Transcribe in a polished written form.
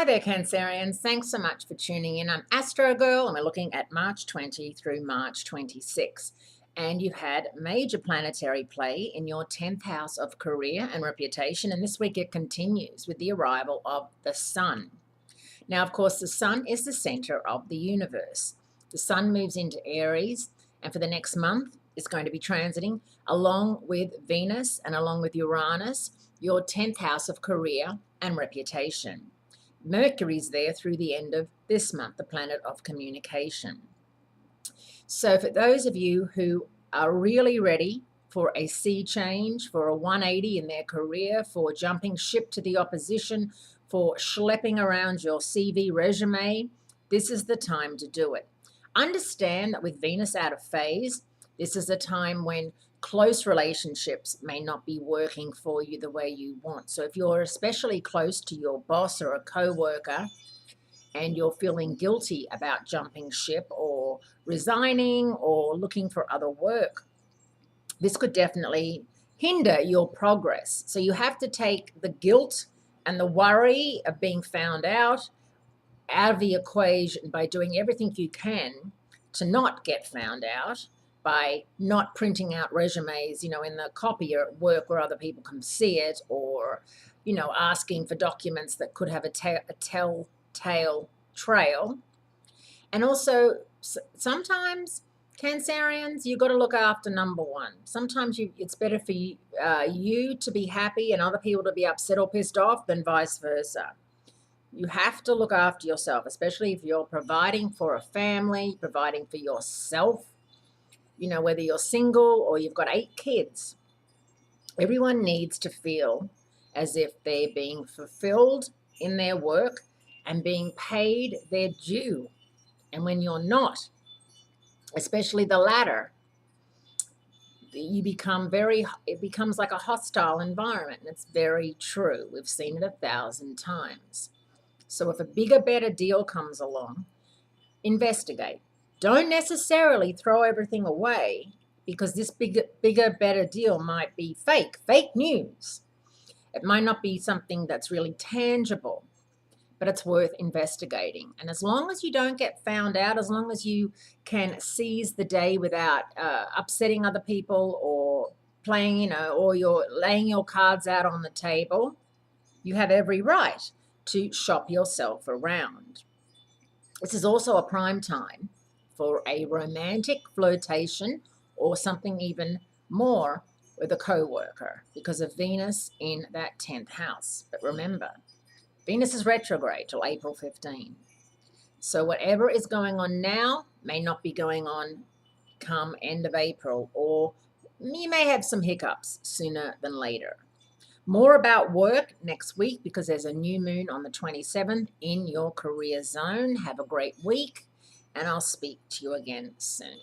Hi there, Cancerians. Thanks so much for tuning in. I'm Astrogirl, and we're looking at March 20 through March 26. And you've had major planetary play in your 10th house of career and reputation. And this week it continues with the arrival of the Sun. Now, of course, the Sun is the center of the universe. The Sun moves into Aries, and for the next month, is going to be transiting along with Venus and along with Uranus, your 10th house of career and reputation. Mercury's there through the end of this month, the planet of communication. So for those of you who are really ready for a sea change, for a 180 in their career, for jumping ship to the opposition, for schlepping around your CV resume, this is the time to do it. Understand that with Venus out of phase, this is a time when close relationships may not be working for you the way you want. So if you're especially close to your boss or a co-worker and you're feeling guilty about jumping ship or resigning or looking for other work, this could definitely hinder your progress. So you have to take the guilt and the worry of being found out of the equation by doing everything you can to not get found out, by not printing out resumes, in the copier at work where other people can see it, or, asking for documents that could have a telltale trail. And also, sometimes, Cancerians, you've got to look after number one. Sometimes it's better for you to be happy and other people to be upset or pissed off than vice versa. You have to look after yourself, especially if you're providing for a family, providing for yourself. Whether you're single or you've got 8 kids, everyone needs to feel as if they're being fulfilled in their work and being paid their due. And when you're not, especially the latter, it becomes like a hostile environment. And it's very true. We've seen it 1,000 times. So if a bigger, better deal comes along, investigate. Don't necessarily throw everything away, because this bigger, better deal might be fake news. It might not be something that's really tangible, but it's worth investigating. And as long as you don't get found out, as long as you can seize the day without upsetting other people or playing, or you're laying your cards out on the table, you have every right to shop yourself around. This is also a prime time for a romantic flirtation or something even more with a co-worker because of Venus in that 10th house. But remember, Venus is retrograde till April 15. So whatever is going on now may not be going on come end of April, or you may have some hiccups sooner than later. More about work next week because there's a new moon on the 27th in your career zone. Have a great week, and I'll speak to you again soon.